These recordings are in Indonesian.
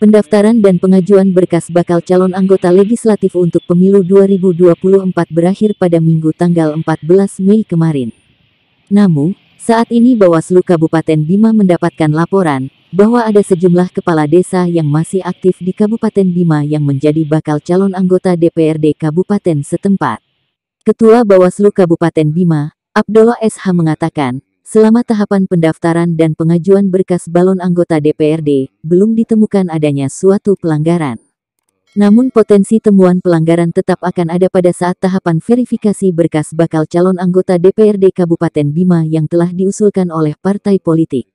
Pendaftaran dan pengajuan berkas bakal calon anggota legislatif untuk pemilu 2024 berakhir pada Minggu tanggal 14 Mei kemarin. Namun, saat ini Bawaslu Kabupaten Bima mendapatkan laporan bahwa ada sejumlah kepala desa yang masih aktif di Kabupaten Bima yang menjadi bakal calon anggota DPRD Kabupaten setempat. Ketua Bawaslu Kabupaten Bima, Abdullah SH mengatakan, selama tahapan pendaftaran dan pengajuan berkas balon anggota DPRD, belum ditemukan adanya suatu pelanggaran. Namun potensi temuan pelanggaran tetap akan ada pada saat tahapan verifikasi berkas bakal calon anggota DPRD Kabupaten Bima yang telah diusulkan oleh partai politik.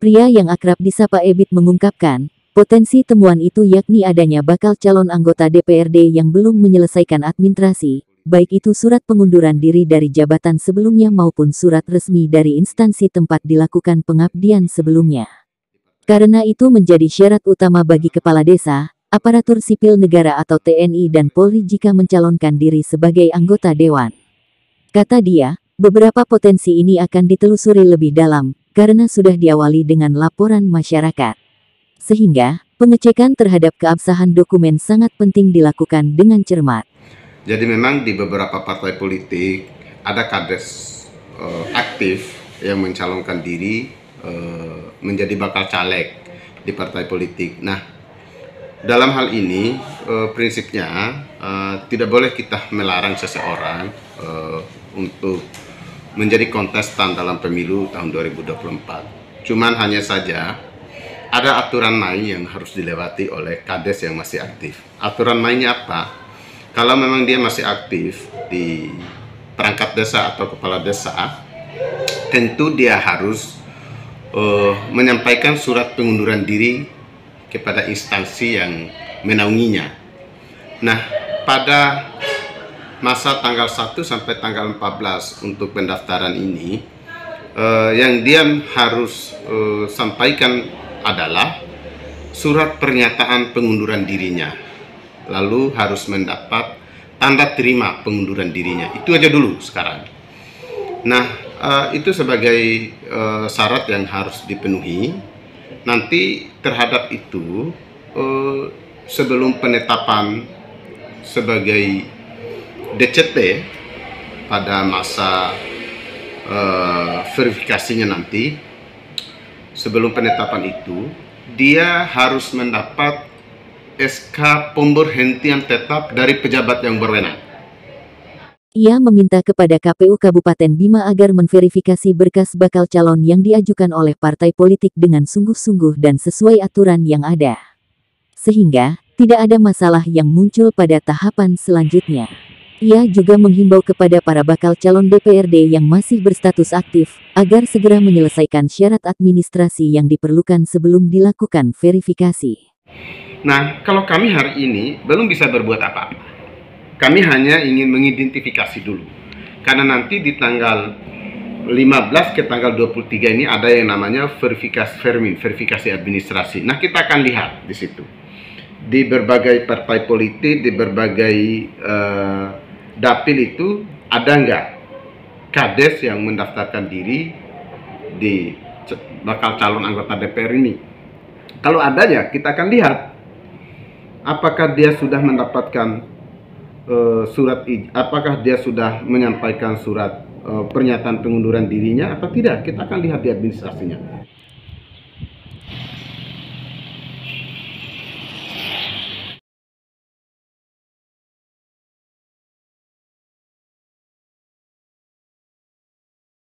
Pria yang akrab disapa Ebit mengungkapkan, potensi temuan itu yakni adanya bakal calon anggota DPRD yang belum menyelesaikan administrasi, baik itu surat pengunduran diri dari jabatan sebelumnya maupun surat resmi dari instansi tempat dilakukan pengabdian sebelumnya. Karena itu menjadi syarat utama bagi kepala desa, aparatur sipil negara atau TNI dan Polri jika mencalonkan diri sebagai anggota dewan. Kata dia, beberapa potensi ini akan ditelusuri lebih dalam, karena sudah diawali dengan laporan masyarakat. Sehingga, pengecekan terhadap keabsahan dokumen sangat penting dilakukan dengan cermat. Jadi memang di beberapa partai politik ada kades aktif yang mencalonkan diri menjadi bakal caleg di partai politik. Nah, dalam hal ini prinsipnya tidak boleh kita melarang seseorang untuk menjadi kontestan dalam pemilu tahun 2024. Cuman hanya saja ada aturan main yang harus dilewati oleh kades yang masih aktif. Aturan mainnya apa? Kalau memang dia masih aktif di perangkat desa atau kepala desa, tentu dia harus menyampaikan surat pengunduran diri kepada instansi yang menaunginya. Nah, pada masa tanggal 1 sampai tanggal 14 untuk pendaftaran ini, yang dia harus sampaikan adalah surat pernyataan pengunduran dirinya. Lalu harus mendapat tanda terima pengunduran dirinya. Itu aja dulu sekarang. Nah, itu sebagai syarat yang harus dipenuhi. Nanti terhadap itu, sebelum penetapan sebagai DCT pada masa verifikasinya nanti, sebelum penetapan itu, dia harus mendapat SK pemberhentian tetap dari pejabat yang berwenang. Ia meminta kepada KPU Kabupaten Bima agar memverifikasi berkas bakal calon yang diajukan oleh partai politik dengan sungguh-sungguh dan sesuai aturan yang ada. Sehingga, tidak ada masalah yang muncul pada tahapan selanjutnya. Ia juga menghimbau kepada para bakal calon DPRD yang masih berstatus aktif, agar segera menyelesaikan syarat administrasi yang diperlukan sebelum dilakukan verifikasi. Nah, kalau kami hari ini belum bisa berbuat apa-apa. Kami hanya ingin mengidentifikasi dulu. Karena nanti di tanggal 15 ke tanggal 23 ini ada yang namanya verifikasi administrasi. Nah, kita akan lihat di situ. Di berbagai partai politik, di berbagai dapil itu ada nggak kades yang mendaftarkan diri di bakal calon anggota DPR ini. Kalau adanya, kita akan lihat apakah dia sudah mendapatkan apakah dia sudah menyampaikan surat pernyataan pengunduran dirinya atau tidak. Kita akan lihat di administrasinya.